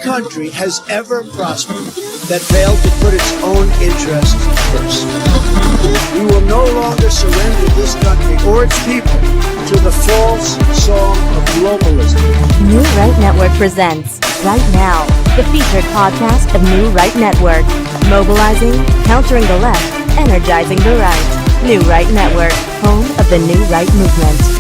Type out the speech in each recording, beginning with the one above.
country has ever prospered that failed to put its own interests first. We will no longer surrender this country or its people to the false song of globalism. New Right Network presents Right Now, the featured podcast of New Right Network. Mobilizing, countering the left, energizing the right. New Right Network, home of the New Right movement.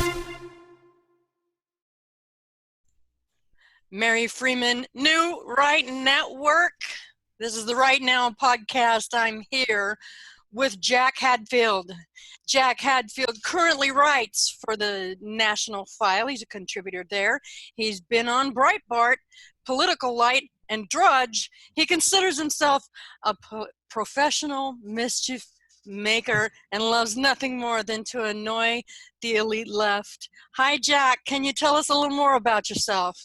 Mary Freeman, New Right Network. This is the Right Now podcast. I'm here with Jack Hadfield. Jack Hadfield currently writes for the National File. He's a contributor there. He's been on Breitbart, Politicalite, and Drudge. He considers himself a professional mischief maker and loves nothing more than to annoy the elite left. Hi, Jack. Can you tell us a little more about yourself?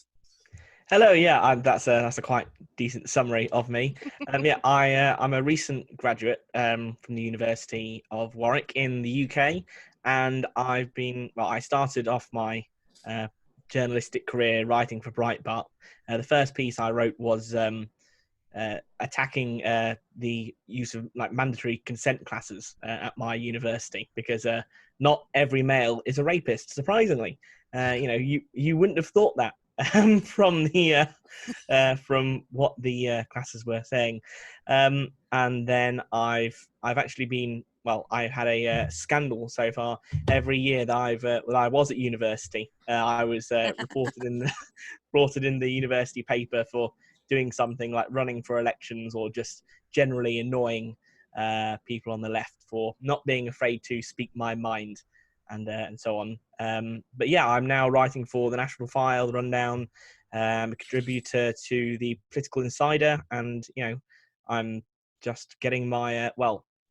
Hello, that's a quite decent summary of me. I'm a recent graduate from the University of Warwick in the UK, and I started off my journalistic career writing for Breitbart. The first piece I wrote was attacking the use of mandatory consent classes at my university, because not every male is a rapist. Surprisingly, you wouldn't have thought that. From what the classes were saying, and then I've actually been I've had a scandal so far. Every year that I was at university, I was reported in the university paper for doing something like running for elections or just generally annoying people on the left for not being afraid to speak my mind. And so on. But yeah, I'm now writing for the National File, the Rundown, a contributor to the Political Insider, and I'm just getting my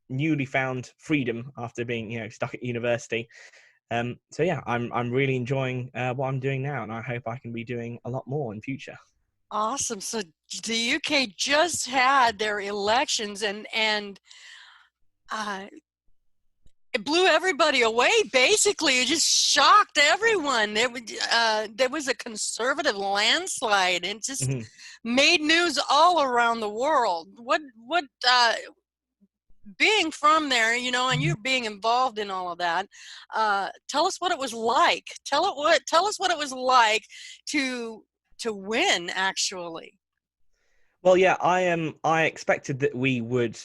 newly found freedom after being stuck at university. So yeah, I'm really enjoying what I'm doing now, and I hope I can be doing a lot more in future. Awesome. So the UK just had their elections, and it blew everybody away. Basically, it just shocked everyone. There was a conservative landslide, and just made news all around the world. What being from there, and you being involved in all of that, tell us what it was like. Tell us what it was like to win, actually. Well, yeah, I expected that we would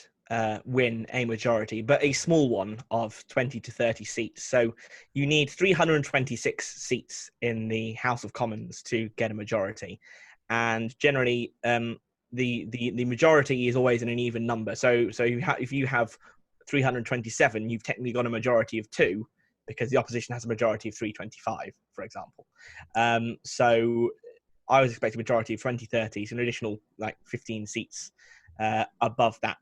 win a majority, but a small one of 20 to 30 seats. So you need 326 seats in the House of Commons to get a majority, and generally the majority is always in an even number. So if you have 327, you've technically got a majority of 2, because the opposition has a majority of 325, for example. So I was expecting a majority of 20, 30, so an additional 15 seats above that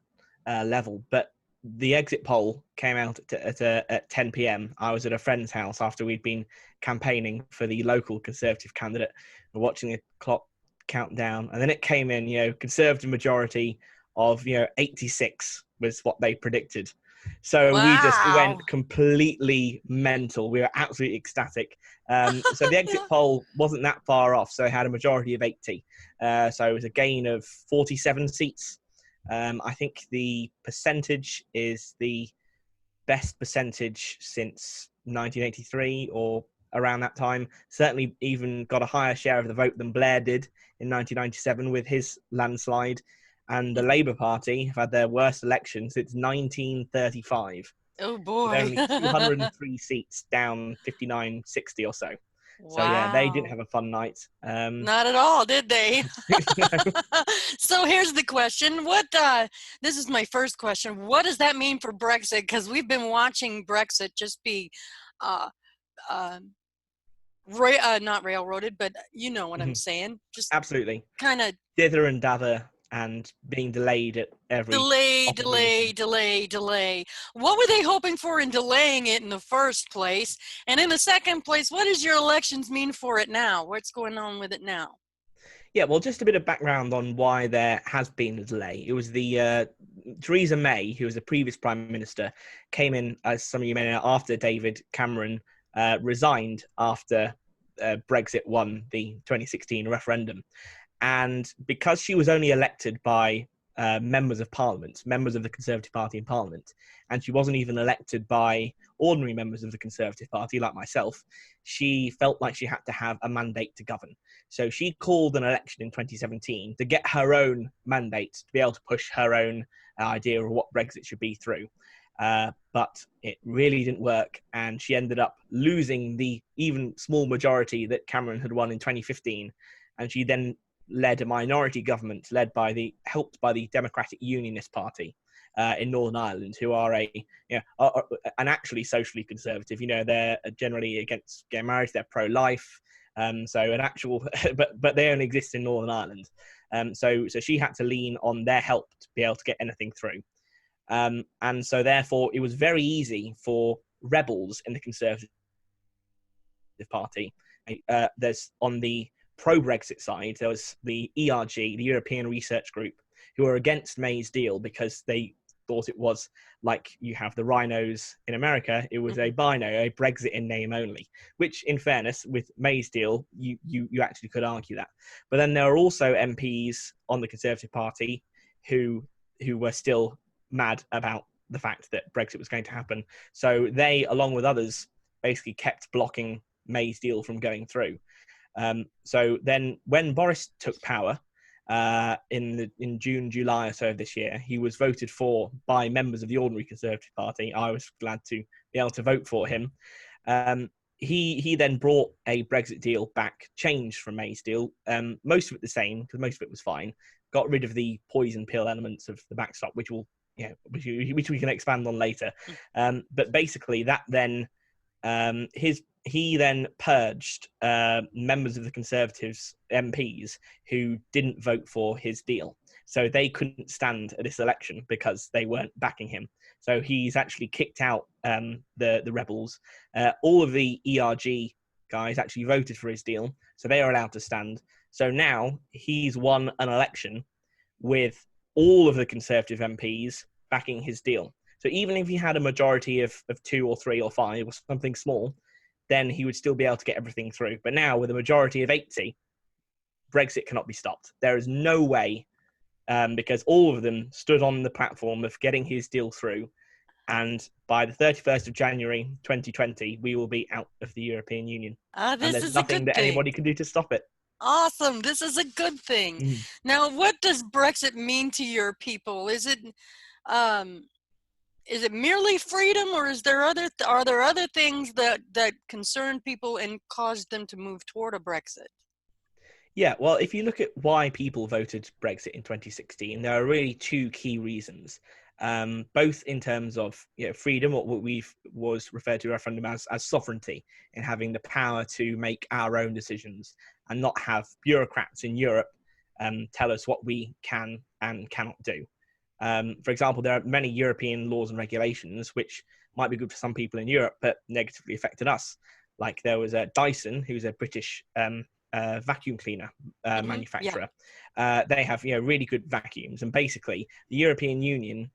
level. But the exit poll came out at 10 p.m. I was at a friend's house after we'd been campaigning for the local Conservative candidate. We're watching the clock count down, and then it came in, Conservative majority of 86 was what they predicted. So wow. We just went completely mental. We were absolutely ecstatic. So the exit poll wasn't that far off. So it had a majority of 80. So it was a gain of 47 seats. I think the percentage is the best percentage since 1983 or around that time. Certainly even got a higher share of the vote than Blair did in 1997 with his landslide. And the Labour Party have had their worst election since 1935. Oh, boy. With only 203 seats, down 59-60 or so. Wow. So, yeah, they didn't have a fun night. Not at all, did they? No. So here's the question. This is my first question. What does that mean for Brexit? Because we've been watching Brexit just be not railroaded, but you know what I'm saying. Just absolutely. Kind of dither and dather and being delayed at every delay. What were they hoping for in delaying it in the first place? And in the second place, what does your elections mean for it now? What's going on with it now? Yeah, well, just a bit of background on why there has been a delay. It was the Theresa May, who was the previous Prime Minister, came in, as some of you may know, after David Cameron resigned after Brexit won the 2016 referendum. And because she was only elected by members of Parliament, members of the Conservative Party in Parliament, and she wasn't even elected by ordinary members of the Conservative Party like myself, she felt like she had to have a mandate to govern. So she called an election in 2017 to get her own mandate to be able to push her own idea of what Brexit should be through. But it really didn't work, and she ended up losing the even small majority that Cameron had won in 2015, and she then led a minority government helped by the Democratic Unionist Party in Northern Ireland, who are an actually socially conservative. They're generally against gay marriage, they're pro-life, so an actual, but they only exist in Northern Ireland. So she had to lean on their help to be able to get anything through. And so therefore it was very easy for rebels in the Conservative Party. There's on the pro-Brexit side, there was the ERG, the European Research Group, who are against May's deal because they thought it was like you have the rhinos in America. It was a Brexit in name only, which in fairness with May's deal, you actually could argue that. But then there are also MPs on the Conservative Party who were still mad about the fact that Brexit was going to happen. So they, along with others, basically kept blocking May's deal from going through. So then when Boris took power in June, July or so of this year, he was voted for by members of the ordinary Conservative Party. I was glad to be able to vote for him. He then brought a Brexit deal back, changed from May's deal, most of it the same, because most of it was fine, got rid of the poison pill elements of the backstop, which we can expand on later. But basically that then he then purged members of the Conservatives MPs who didn't vote for his deal. So they couldn't stand at this election because they weren't backing him. So he's actually kicked out the rebels. All of the ERG guys actually voted for his deal, so they are allowed to stand. So now he's won an election with all of the Conservative MPs backing his deal. So even if he had a majority of 2 or 3 or 5 or something small, then he would still be able to get everything through. But now with a majority of 80, Brexit cannot be stopped. There is no way, because all of them stood on the platform of getting his deal through. And by the 31st of January 2020, we will be out of the European Union. This and there's is nothing a good that thing. anybody can do to stop it. Awesome. This is a good thing. Now, what does Brexit mean to your people? Is it merely freedom, or are there other things that concern people and caused them to move toward a Brexit? Yeah, well, if you look at why people voted Brexit in 2016, there are really 2 key reasons. Both in terms of freedom, what was referred to referendum as sovereignty, in having the power to make our own decisions and not have bureaucrats in Europe tell us what we can and cannot do. For example, there are many European laws and regulations which might be good for some people in Europe but negatively affected us. Like there was a Dyson, who's a British vacuum cleaner manufacturer. They have really good vacuums, and basically the European Union,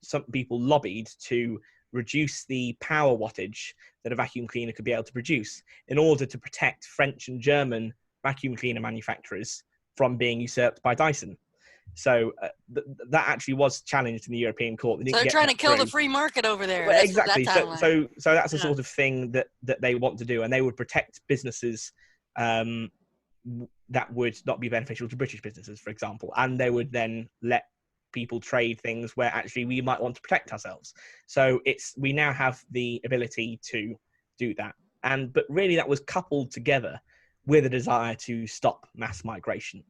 some people lobbied to reduce the power wattage that a vacuum cleaner could be able to produce in order to protect French and German vacuum cleaner manufacturers from being usurped by Dyson. So that actually was challenged in the European Court. So they're trying to kill the free market over there. Well, exactly. So that's the sort of thing that they want to do, and they would protect businesses that would not be beneficial to British businesses, for example, and they would then let people trade things where actually we might want to protect ourselves. So we now have the ability to do that, but really that was coupled together with a desire to stop mass migration.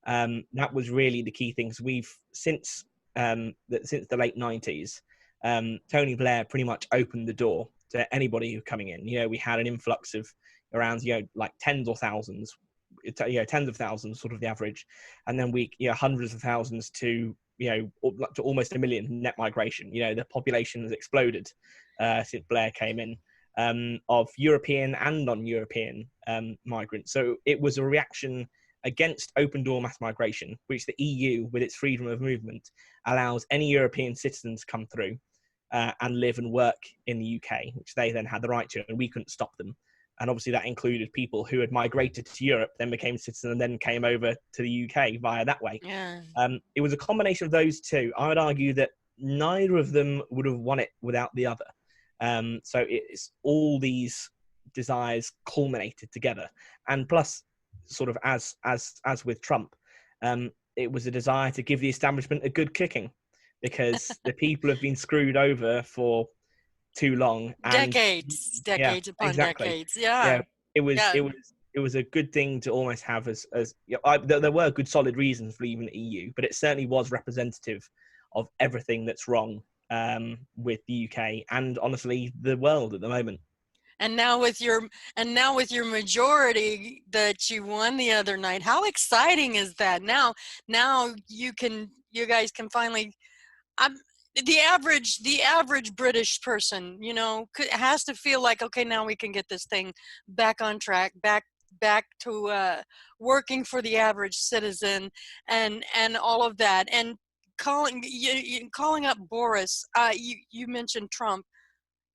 That was really the key things. We've since the late 90s, Tony Blair pretty much opened the door to anybody who's coming in. We had an influx of around like tens of thousands, sort of the average, and then hundreds of thousands to almost 1 million net migration. The population has exploded since Blair came in, of European and non-European migrants. So it was a reaction against open door mass migration, which the EU, with its freedom of movement, allows any European citizens to come through and live and work in the UK, which they then had the right to, and we couldn't stop them. And obviously that included people who had migrated to Europe, then became citizens, and then came over to the UK via that way. Yeah. It was a combination of those two. I would argue that neither of them would have won it without the other. So it's all these desires culminated together. And plus, sort of as with Trump, it was a desire to give the establishment a good kicking, because the people have been screwed over for too long, and Decades upon exactly. decades. Yeah. It was Yeah. it was a good thing to almost have as there were good solid reasons for leaving the EU, but it certainly was representative of everything that's wrong with the UK and honestly the world at the moment. And now with your majority that you won the other night, how exciting is that? Now you guys can finally. The average British person, has to feel like, okay, now we can get this thing back on track, back to working for the average citizen, and all of that. And calling up Boris, you mentioned Trump.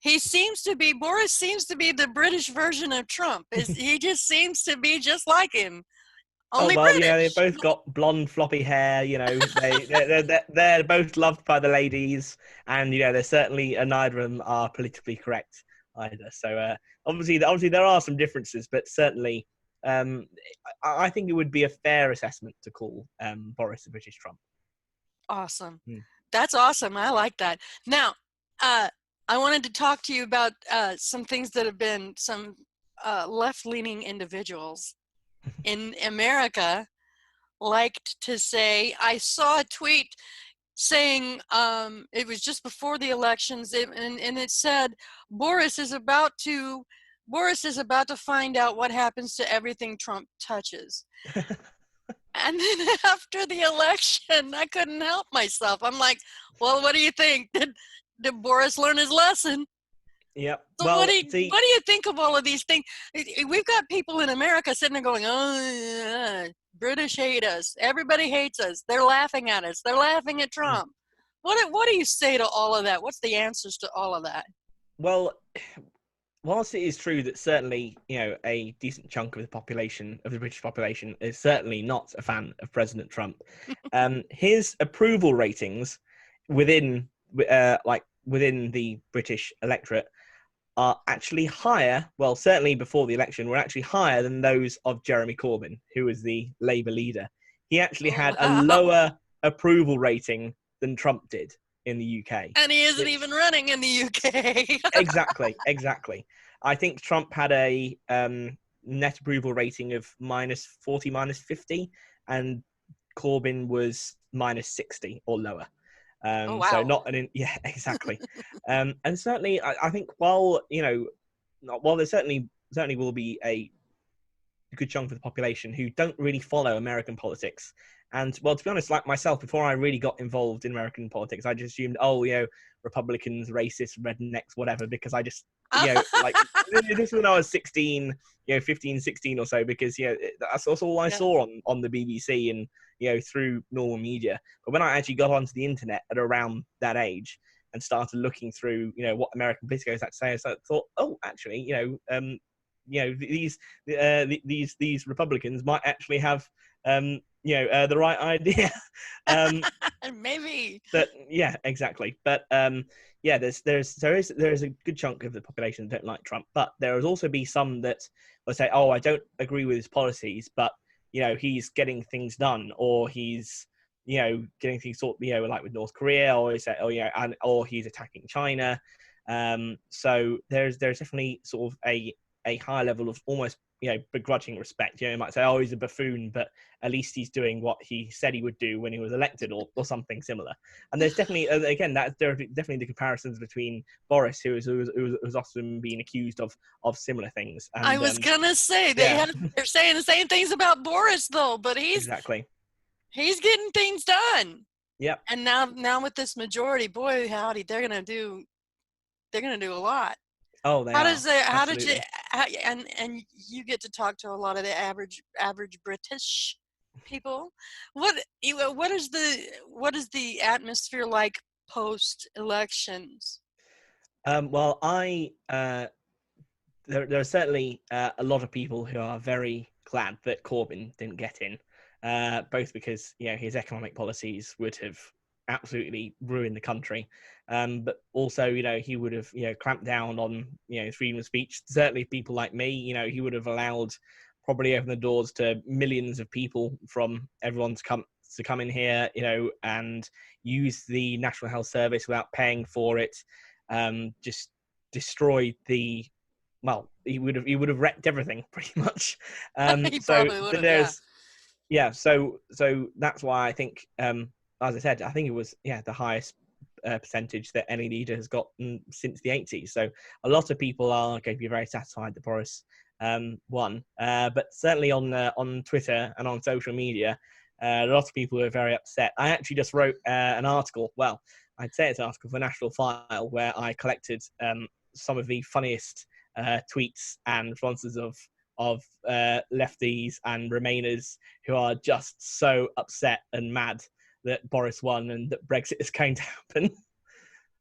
Boris seems to be the British version of Trump. He just seems to be just like him. Only British. Yeah, they've both got blonde, floppy hair. They're both loved by the ladies, and they're certainly neither of them are politically correct either. So obviously there are some differences, but certainly I think it would be a fair assessment to call Boris the British Trump. Awesome. That's awesome. I like that. Now, I wanted to talk to you about some things that have been some left-leaning individuals in America liked to say. I saw a tweet saying it was just before the elections, and it said Boris is about to find out what happens to everything Trump touches. And then after the election, I couldn't help myself. I'm like, well, what do you think? Did Boris learn his lesson? Yep. So well, what do you think of all of these things? We've got people in America sitting there going, oh, British hate us. Everybody hates us. They're laughing at us. They're laughing at Trump. What do you say to all of that? What's the answers to all of that? Well, whilst it is true that certainly, a decent chunk of the British population is certainly not a fan of President Trump, his approval ratings within the British electorate are actually higher. Well, certainly before the election, were actually higher than those of Jeremy Corbyn, who was the Labour leader. He actually had a lower approval rating than Trump did in the UK. And he isn't even running in the UK. Exactly. I think Trump had a net approval rating of -40, -50, and Corbyn was -60 or lower. Oh, wow. So not exactly. And certainly, I think while there certainly will be a good chunk of the population who don't really follow American politics. And well, to be honest, like myself, before I really got involved in American politics, I just assumed, Republicans, racists, rednecks, whatever, because I just, like this was when I was 16, 15, 16 or so, because, that's all I saw on the BBC and, through normal media. But when I actually got onto the internet at around that age and started looking through, what American politicos had to say, I thought, oh, actually, these Republicans might actually have, the right idea. Maybe. But yeah, exactly. But there is a good chunk of the population that don't like Trump, but there will also be some that will say, oh, I don't agree with his policies, but he's getting things done, or he's getting things sorted, like with North Korea, or say, or he's attacking China. So there's definitely sort of a high level of almost begrudging respect. You might say, oh, he's a buffoon, but at least he's doing what he said he would do when he was elected, or something similar. And there's definitely, again, there are definitely the comparisons between Boris, who was often being accused of similar things. And, I was gonna say they're saying the same things about Boris though, but he's getting things done. Yep. And now with this majority, boy howdy, they're gonna do a lot. Oh, and you get to talk to a lot of the average British people. What is the atmosphere like post elections? Well, there are certainly a lot of people who are very glad that Corbyn didn't get in, both because his economic policies would have absolutely ruined the country, but also he would have clamped down on freedom of speech. Certainly, people like me, he would have allowed probably open the doors to millions of people from everyone to come in here, and use the National Health Service without paying for it. Just destroyed the. Well, he would have wrecked everything pretty much. He So probably would have, there's, so that's why I think, as I said, I think it was the highest percentage that any leader has gotten since the 80s. So a lot of people are going to be very satisfied that Boris won. But certainly on Twitter and on social media, a lot of people are very upset. I actually just wrote an article. Well, I'd say it's an article for National File where I collected some of the funniest tweets and responses of lefties and Remainers who are just so upset and mad that Boris won and that Brexit is going to happen.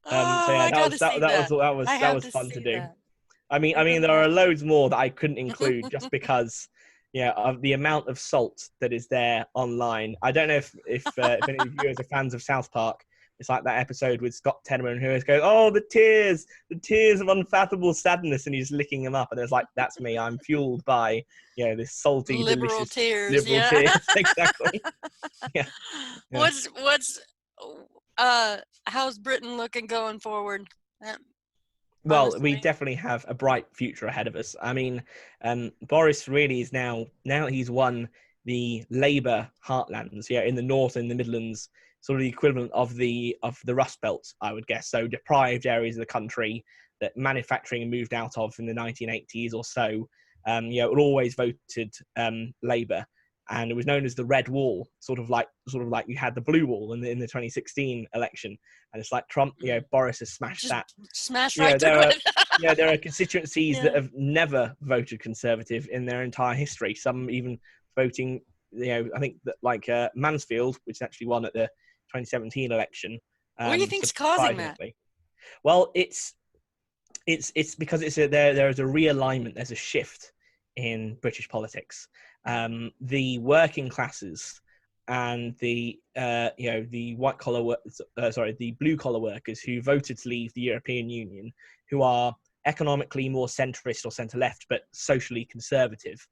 I gotta see that. That was fun to do. That. I mean, there are loads more that I couldn't include just because, of the amount of salt that is there online. I don't know if any of you are fans of South Park. It's like that episode with Scott Tenorman who always goes, "Oh, the tears of unfathomable sadness," and he's licking them up. And it's like, that's me. I'm fueled by, this salty, liberal delicious tears. liberal tears. Exactly. Yeah. How's Britain looking going forward? Well, Honestly. we definitely have a bright future ahead of us. I mean, Boris really is now that he's won the Labour heartlands, in the North and the Midlands, sort of the equivalent of the Rust Belt, I would guess. So deprived areas of the country that manufacturing moved out of in the 1980s or so. It always voted Labour, and it was known as the Red Wall, sort of like you had the Blue Wall in the 2016 election, and it's like Trump, Boris has smashed Just that. Smash right through it. There are constituencies that have never voted Conservative in their entire history. Some even voting, I think that like Mansfield, which actually won at the 2017 election. What do you think's causing that? Well, it's because there is a realignment. There's a shift in British politics. The working classes and the white collar, the blue collar workers who voted to leave the European Union, who are economically more centrist or centre left, but socially conservative,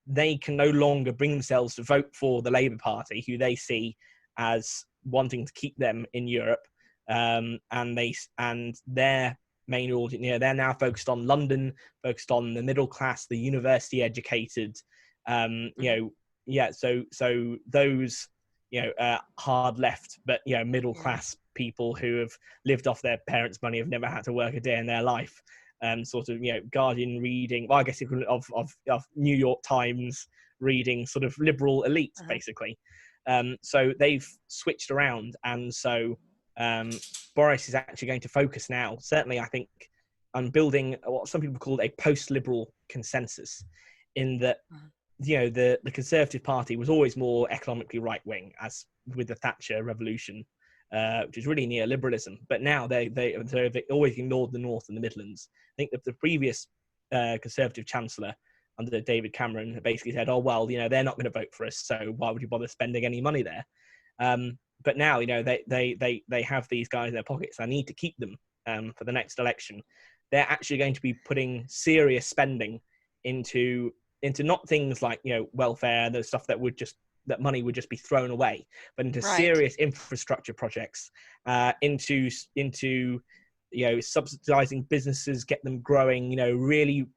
they can no longer bring themselves to vote for the Labour Party, who they see as wanting to keep them in Europe, and their main audience, they're now focused on London, focused on the middle class, the university educated, so those hard left but middle class people who have lived off their parents' money, have never had to work a day in their life, sort of Guardian reading, well, I guess equivalent of New York Times reading, sort of liberal elites basically. So they've switched around, and so Boris is actually going to focus now, certainly I think, on building what some people call a post-liberal consensus, in that the Conservative Party was always more economically right-wing, as with the Thatcher revolution, which is really neoliberalism. But now they always ignored the North and the Midlands. I think that the previous Conservative Chancellor under David Cameron basically said, "Oh well, they're not going to vote for us, so why would you bother spending any money there?" But now, they have these guys in their pockets. I need to keep them for the next election. They're actually going to be putting serious spending into not things like welfare, the stuff that money would just be thrown away, but into serious infrastructure projects, into subsidizing businesses, get them growing, really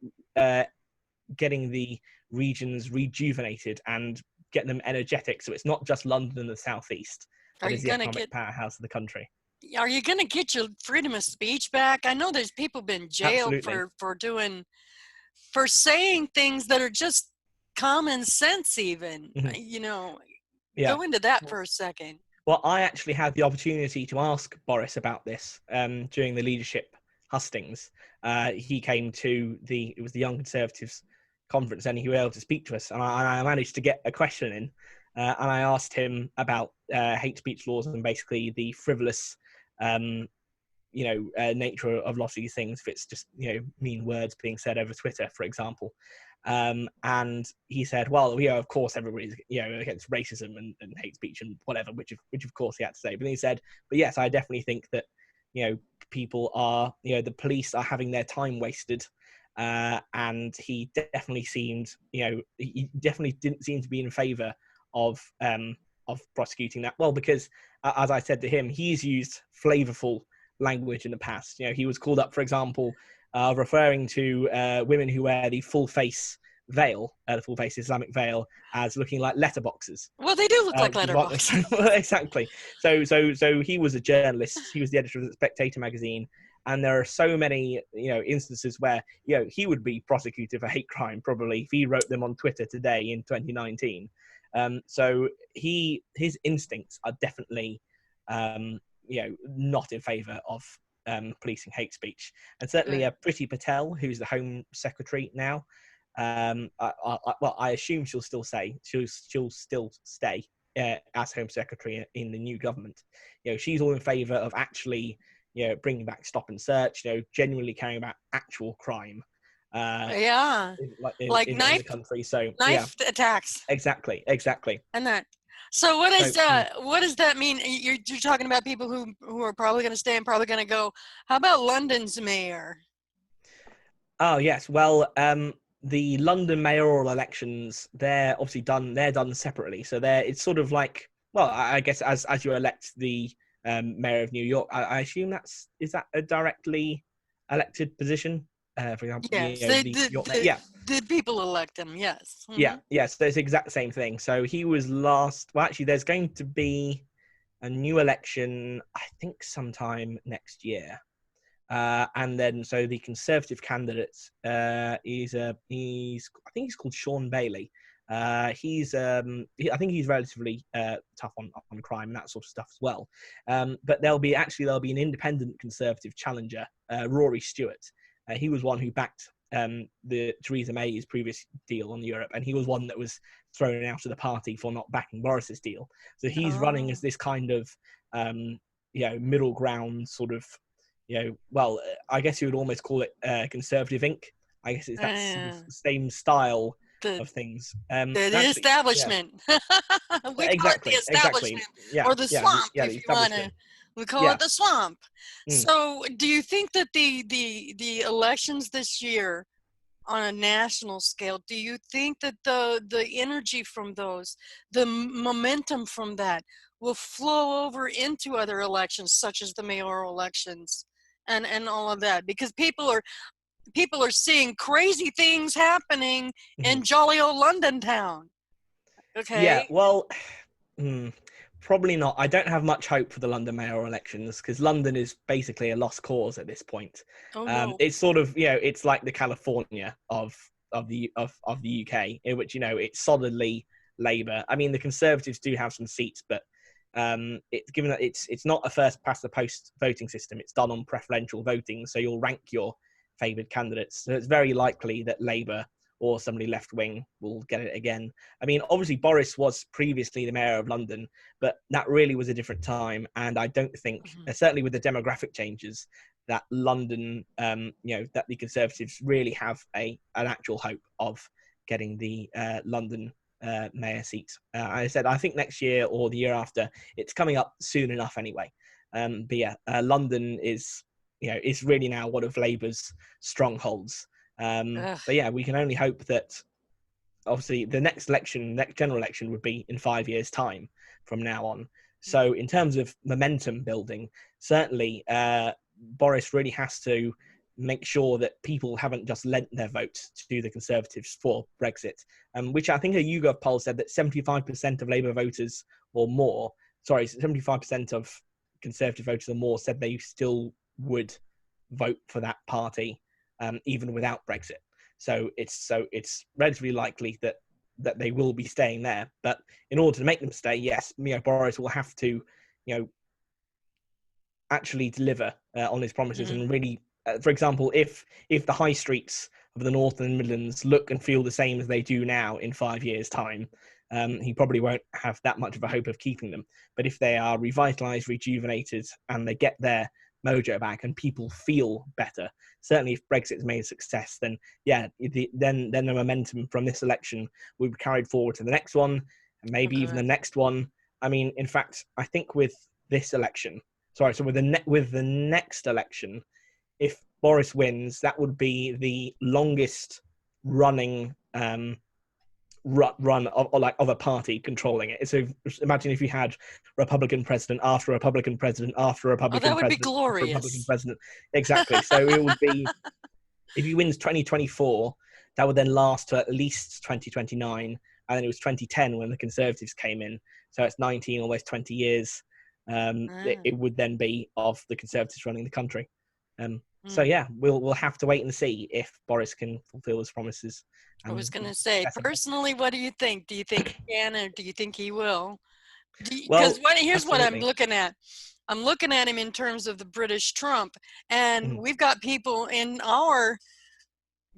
getting the regions rejuvenated and getting them energetic. So it's not just London and the southeast that is the economic powerhouse of the country. Are you going to get your freedom of speech back? I know there's people been jailed for saying things that are just common sense even, Go into that for a second. Well, I actually had the opportunity to ask Boris about this during the leadership hustings. He came to it was the Young Conservatives conference, and he was able to speak to us, and I managed to get a question in, and I asked him about hate speech laws and basically the frivolous nature of lots of these things, if it's just mean words being said over Twitter, for example. And he said, well, of course everybody's against racism and hate speech and whatever, which of course he had to say. But he said, but yes, I definitely think that people are, the police are having their time wasted. And he definitely seemed, he definitely didn't seem to be in favour of prosecuting that. Well, because as I said to him, he's used flavourful language in the past. He was called up, for example, referring to women who wear the full face veil, the full face Islamic veil, as looking like letterboxes. Well, they do look like letterboxes. Exactly. So he was a journalist. He was the editor of the Spectator magazine. And there are so many, instances where, he would be prosecuted for hate crime probably if he wrote them on Twitter today in 2019. So his instincts are definitely, not in favour of policing hate speech. And certainly Priti Patel, who's the Home Secretary now, I assume she'll still stay as Home Secretary in the new government. She's all in favour of actually, bringing back stop and search, genuinely caring about actual crime. In the country. So knife attacks. Exactly. And that. So what does that mean? You're talking about people who are probably going to stay and probably going to go. How about London's mayor? Oh yes, well, the London mayoral elections, they're obviously done. They're done separately, so it's sort of like, well, I guess as you elect the mayor of New York, I assume is that a directly elected position? For example, yes, the people elect him. Yes. Mm-hmm. Yes, there's the exact same thing. So he was last. Well, actually, there's going to be a new election, I think, sometime next year. And then, so the Conservative candidate I think he's called Sean Bailey. I think he's relatively tough on crime and that sort of stuff as well. But there'll be an independent Conservative challenger, Rory Stewart. He was one who backed the Theresa May's previous deal on Europe, and he was one that was thrown out of the party for not backing Boris's deal. So he's running as this kind of middle ground sort of. I guess you would almost call it Conservative Inc. I guess it's that sort of same style of things. The establishment. We call it the establishment, or the swamp, if you want to. We call it the swamp. So, do you think that the elections this year, on a national scale, do you think that the energy from those, the momentum from that, will flow over into other elections, such as the mayoral elections? And all of that, because people are seeing crazy things happening in jolly old London town. Okay. Yeah. Well, probably not. I don't have much hope for the London mayoral elections because London is basically a lost cause at this point. Oh, no. It's sort of it's like the California of the UK, in which it's solidly Labour. I mean, the Conservatives do have some seats, but it's given that it's not a first past the post voting system. It's done on preferential voting, so you'll rank your favoured candidates. So it's very likely that Labour or somebody left wing will get it again. I mean, obviously Boris was previously the mayor of London, but that really was a different time, and I don't think, certainly with the demographic changes, that London, that the Conservatives really have an actual hope of getting the London mayor seat. I said, I think next year or the year after. It's coming up soon enough anyway. But yeah, London is really now one of Labour's strongholds. But yeah, we can only hope that obviously the next general election would be in 5 years' time from now on. So in terms of momentum building, certainly Boris really has to make sure that people haven't just lent their vote to the Conservatives for Brexit, which I think a YouGov poll said that 75% of Labour voters or more, 75% of Conservative voters or more said they still would vote for that party even without Brexit. So it's relatively likely that they will be staying there. But in order to make them stay, yes, Boris will have to, actually deliver on his promises and really. For example, if the high streets of the North and Midlands look and feel the same as they do now in 5 years' time, he probably won't have that much of a hope of keeping them. But if they are revitalised, rejuvenated, and they get there mojo back and people feel better. Certainly, if Brexit is made a success, then then the momentum from this election will be carried forward to the next one, and maybe even the next one. I mean, in fact, I think with this election, with the next election, if Boris wins, that would be the longest running run of a party controlling it. So imagine if you had Republican president after Republican president after Republican that would president be glorious. after Republican president. Exactly. So it would be, if he wins 2024, that would then last to at least 2029, and then it was 2010 when the Conservatives came in. So it's 19, almost 20 years. It would then be of the Conservatives running the country. So yeah, we'll have to wait and see if Boris can fulfil his promises. I was going to say, personally, what do you think? Do you think he can, or do you think he will? Because here's what I'm looking at. I'm looking at him in terms of the British Trump, and we've got people in our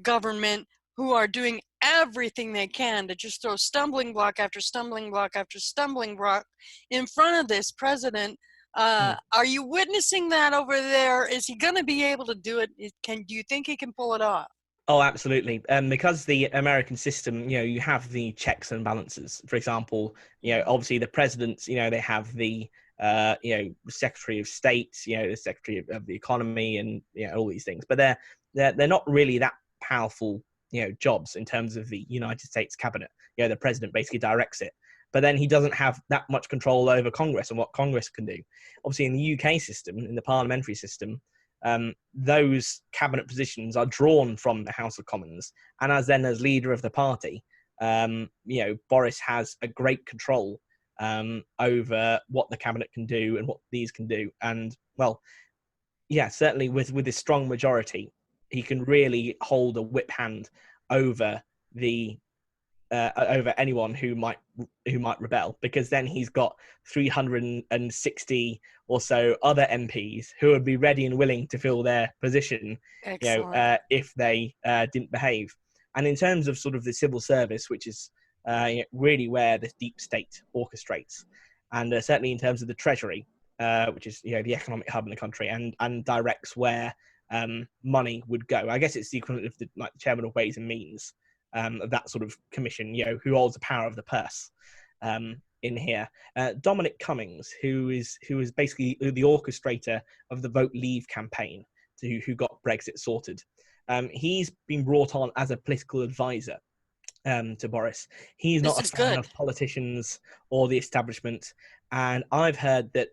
government who are doing everything they can to just throw stumbling block after stumbling block after stumbling block in front of this president. Are you witnessing that over there? Is he going to be able to do it? Do you think he can pull it off? Oh, absolutely. Because the American system, you have the checks and balances. For example, obviously the presidents, they have the, Secretary of State, the Secretary of the Economy, and all these things. But they're not really that powerful, jobs in terms of the United States cabinet. The president basically directs it. But then he doesn't have that much control over Congress and what Congress can do. Obviously, in the UK system, in the parliamentary system, those cabinet positions are drawn from the House of Commons. And as leader of the party, Boris has a great control over what the cabinet can do and what these can do. And, certainly with this strong majority, he can really hold a whip hand over over anyone who might rebel, because then he's got 360 or so other MPs who would be ready and willing to fill their position, if they didn't behave. And in terms of sort of the civil service, which is really where the deep state orchestrates, and certainly in terms of the Treasury, which is the economic hub in the country, and directs where money would go. I guess it's the equivalent of the chairman of Ways and Means. Of that sort of commission, who holds the power of the purse in here. Dominic Cummings, who is basically the orchestrator of the Vote Leave campaign, who got Brexit sorted. He's been brought on as a political advisor to Boris. He's not a fan of politicians or the establishment, and I've heard that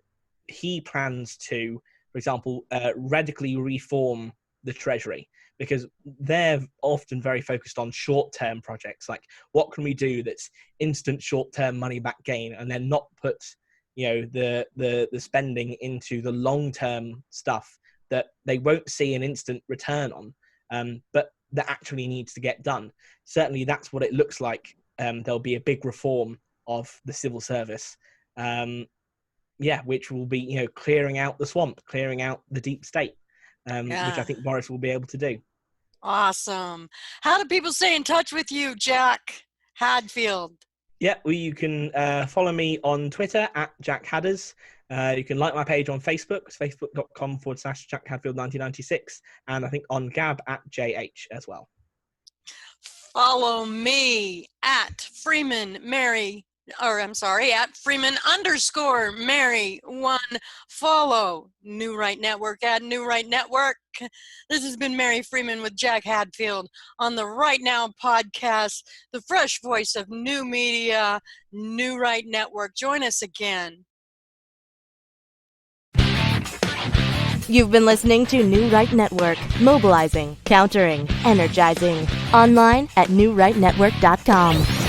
he plans to, for example, radically reform the Treasury, because they're often very focused on short-term projects, like what can we do that's instant short-term money-back gain, and then not put, the spending into the long-term stuff that they won't see an instant return on, but that actually needs to get done. Certainly, that's what it looks like. There'll be a big reform of the civil service, which will be, clearing out the swamp, clearing out the deep state, which I think Boris will be able to do. Awesome. How do people stay in touch with you, Jack Hadfield? Yeah, well, you can follow me on Twitter at Jack Hadders. You can like my page on Facebook. It's facebook.com/Jack Hadfield 1996. And I think on Gab at JH as well. Follow me at Freeman Mary. At Freeman_Mary1. Follow New Right Network at New Right Network. This has been Mary Freeman with Jack Hadfield on the Right Now podcast, the fresh voice of new media, New Right Network. Join us again. You've been listening to New Right Network, mobilizing, countering, energizing. Online at newrightnetwork.com.